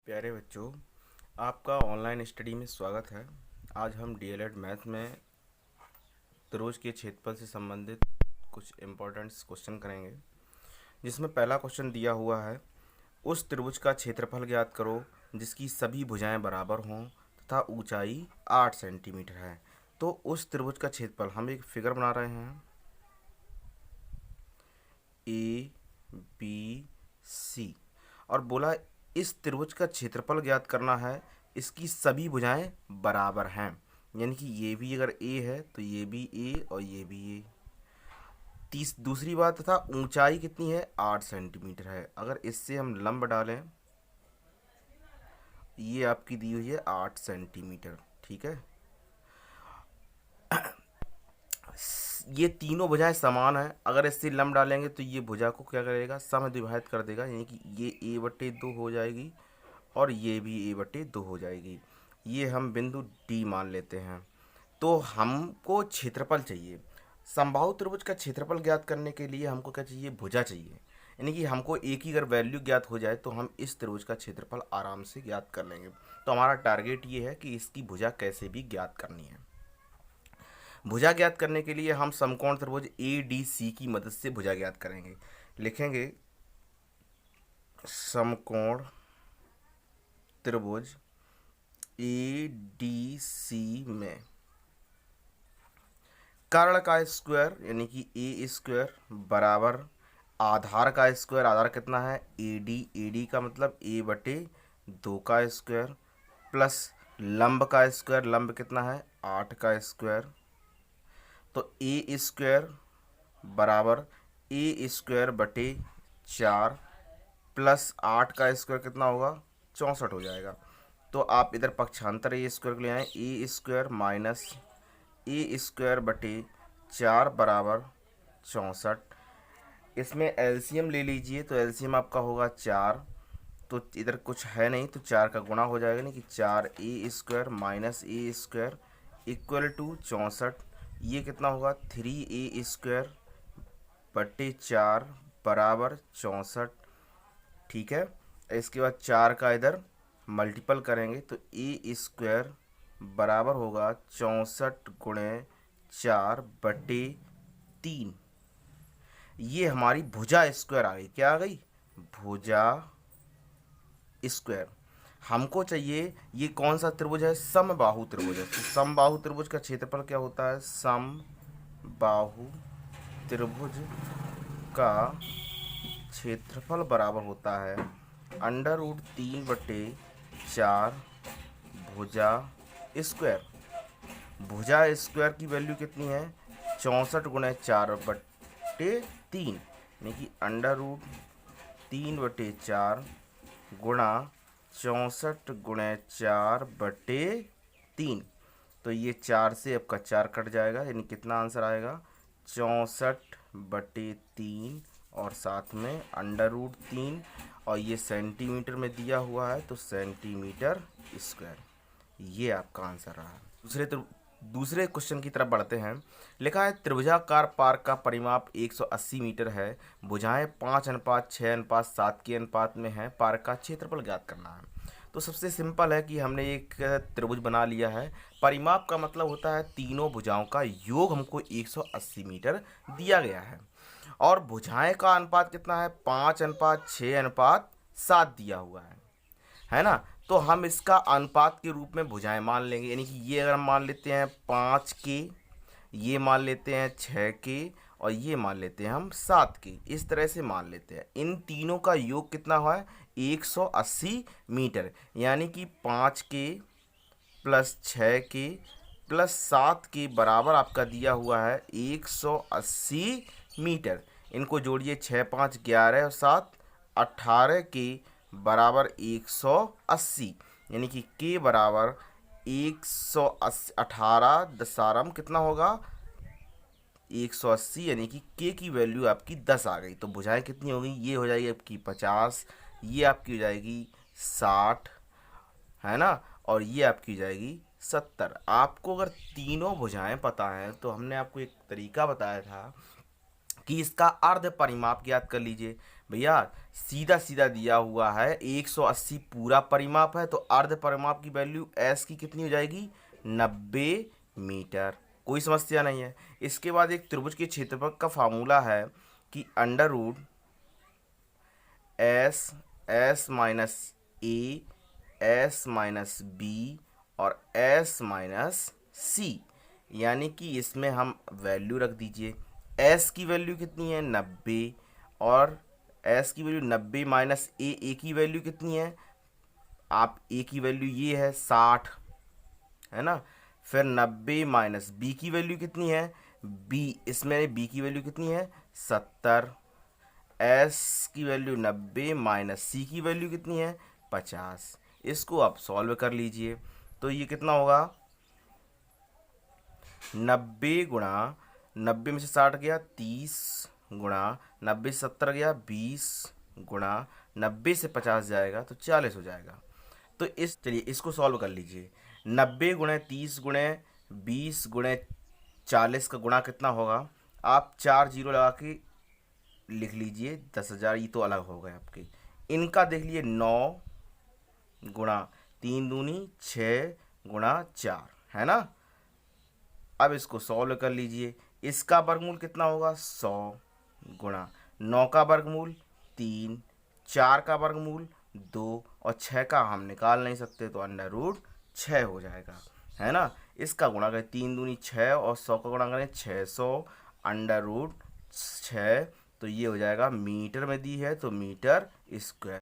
प्यारे बच्चों, आपका ऑनलाइन स्टडी में स्वागत है। आज हम डीएलएड मैथ में त्रिभुज के क्षेत्रफल से संबंधित कुछ इम्पोर्टेंट क्वेश्चन करेंगे, जिसमें पहला क्वेश्चन दिया हुआ है, उस त्रिभुज का क्षेत्रफल ज्ञात करो जिसकी सभी भुजाएं बराबर हों तथा ऊंचाई 8 सेंटीमीटर है। तो उस त्रिभुज का क्षेत्रफल, हम एक फिगर बना रहे हैं ए बी सी, और बोला इस त्रिभुज का क्षेत्रफल ज्ञात करना है, इसकी सभी भुजाएं बराबर हैं। यानी कि ये भी अगर ए है तो ये भी ए और ये भी ए। दूसरी बात तथा ऊंचाई कितनी है, 8 सेंटीमीटर है। अगर इससे हम लंब डालें, ये आपकी दी हुई है 8 सेंटीमीटर, ठीक है। ये तीनों भुजाएं समान है। अगर इससे लंब डालेंगे तो ये भुजा को क्या करेगा, समद्विभाजित कर देगा, यानी कि ये a/2 हो जाएगी और ये भी a/2 हो जाएगी। ये हम बिंदु डी मान लेते हैं। तो हमको क्षेत्रफल चाहिए। समबाहु त्रिभुज का क्षेत्रफल ज्ञात करने के लिए हमको क्या चाहिए, भुजा चाहिए। यानी कि हमको एक ही अगर वैल्यू ज्ञात हो जाए तो हम इस त्रिभुज का क्षेत्रफल आराम से ज्ञात कर लेंगे। तो हमारा टारगेट ये है कि इसकी भुजा कैसे भी ज्ञात करनी है। भुजा ज्ञात करने के लिए हम समकोण त्रिभुज ए डी सी की मदद से भुजा ज्ञात करेंगे। लिखेंगे समकोण त्रिभुज ए डी सी में कर्ण का स्क्वायर यानी कि ए स्क्वायर बराबर आधार का स्क्वायर, आधार कितना है ए डी का मतलब a/2 का स्क्वायर, प्लस लंब का स्क्वायर, लंब कितना है 8 का स्क्वायर। तो ए स्क्वायर बराबर ए स्क्वायर बटे 4 प्लस 8 का स्क्वायर कितना होगा, 64 हो जाएगा। तो आप इधर पक्षांतर ए स्क्वायर को ले आए, ए स्क्वायर माइनस ए स्क्वायर बटे 4 बराबर 64। इसमें एलसीएम ले लीजिए, तो एलसीएम आपका होगा 4, तो इधर कुछ है नहीं तो 4 का गुणा हो जाएगा, नहीं कि 4 A square minus A square equal to 64। ये कितना होगा 3a स्क्वायर बटे 4 बराबर 64, ठीक है। इसके बाद 4 का इधर मल्टीपल करेंगे तो ए स्क्वायर बराबर होगा 64 गुणे 4 बटे 3। ये हमारी भुजा स्क्वायर आ गई। क्या आ गई, भुजा स्क्वायर। हमको चाहिए ये कौन सा त्रिभुज है, समबाहु त्रिभुज है। तो समबाहु त्रिभुज का क्षेत्रफल क्या होता है, समबाहु त्रिभुज का क्षेत्रफल बराबर होता है √3/4 भुजा स्क्वायर। भुजा स्क्वायर की वैल्यू कितनी है, 64 गुणे 4/3, यानी कि √3/4 गुणा 64 गुणे 4/3। तो ये 4 से आपका 4 कट जाएगा, यानी कितना आंसर आएगा 64/3 और साथ में √3, और ये सेंटीमीटर में दिया हुआ है तो सेंटीमीटर स्क्वायर। ये आपका आंसर रहा। दूसरे क्वेश्चन की तरफ बढ़ते हैं। लिखा है त्रिभुजाकार पार्क का परिमाप 180 मीटर है, भुजाएं 5:6:7 के अनुपात में है, पार्क का क्षेत्रफल ज्ञात करना है। तो सबसे सिंपल है कि हमने एक त्रिभुज बना लिया है। परिमाप का मतलब होता है तीनों भुजाओं का योग हमको 180 मीटर दिया गया है, और भुजाएं का अनुपात कितना है 5:6:7 दिया हुआ है ना। तो हम इसका अनुपात के रूप में भुजाएं मान लेंगे, यानी कि ये अगर हम मान लेते हैं 5 के, ये मान लेते हैं 6 के, और ये मान लेते हैं हम 7 के, इस तरह से मान लेते हैं। इन तीनों का योग कितना हुआ है 180 मीटर, यानी कि 5 के प्लस 6 के प्लस 7 के बराबर आपका दिया हुआ है 180 मीटर। इनको जोड़िए, 6 5 11 और 7 18 के बराबर 180, यानी कि के बराबर 180, 18 दशारम कितना होगा 180, यानी कि के की वैल्यू आपकी 10 आ गई। तो भुजाएं कितनी हो गई, ये हो जाएगी आपकी 50, ये आपकी हो जाएगी 60, है ना, और ये आपकी हो जाएगी 70। आपको अगर तीनों भुजाएं पता है तो हमने आपको एक तरीका बताया था कि इसका अर्ध परिमाप ज्ञात कर लीजिए। भैया सीधा सीधा दिया हुआ है 180 पूरा परिमाप है, तो अर्ध परिमाप की वैल्यू एस की कितनी हो जाएगी, 90 मीटर। कोई समस्या नहीं है। इसके बाद एक त्रिभुज के क्षेत्रफल का फार्मूला है कि under root S S minus A S minus B और एस माइनस सी, यानी कि इसमें हम वैल्यू रख दीजिए। एस की वैल्यू कितनी है, 90, और एस की वैल्यू 90 माइनस ए की वैल्यू कितनी है, आप ए की वैल्यू ये है 60, है ना। फिर 90 माइनस बी की वैल्यू कितनी है, बी इसमें बी की वैल्यू कितनी है, 70। एस की वैल्यू 90 माइनस सी की वैल्यू कितनी है, 50। इसको आप सॉल्व कर लीजिए, तो ये कितना होगा, 90 गुणा 90 में से 60 गया 30, गुणा 90 से 70 गया 20, गुणा 90 से 50 जाएगा तो 40 हो जाएगा। तो इस चलिए इसको सॉल्व कर लीजिए। 90 गुणे 30 गुणे 20 गुणे 40 का गुणा कितना होगा, आप 4 जीरो लगा के लिख लीजिए, 10,000। ये तो अलग हो गए आपके। इनका देख लीजिए, 9 गुणा 3 दूनी 6 गुणा 4, है ना। अब इसको सॉल्व कर लीजिए। इसका वर्गमूल कितना होगा, 100, गुणा 9 का वर्गमूल 3, 4 का वर्गमूल 2 और 6 का हम निकाल नहीं सकते, तो अंडर रूट 6 हो जाएगा, है ना। इसका गुणा करें 3 दूनी 6 और 100 का गुणा करें 600, अंडर रूट 6, तो ये हो जाएगा मीटर में दी है तो मीटर स्क्वायर।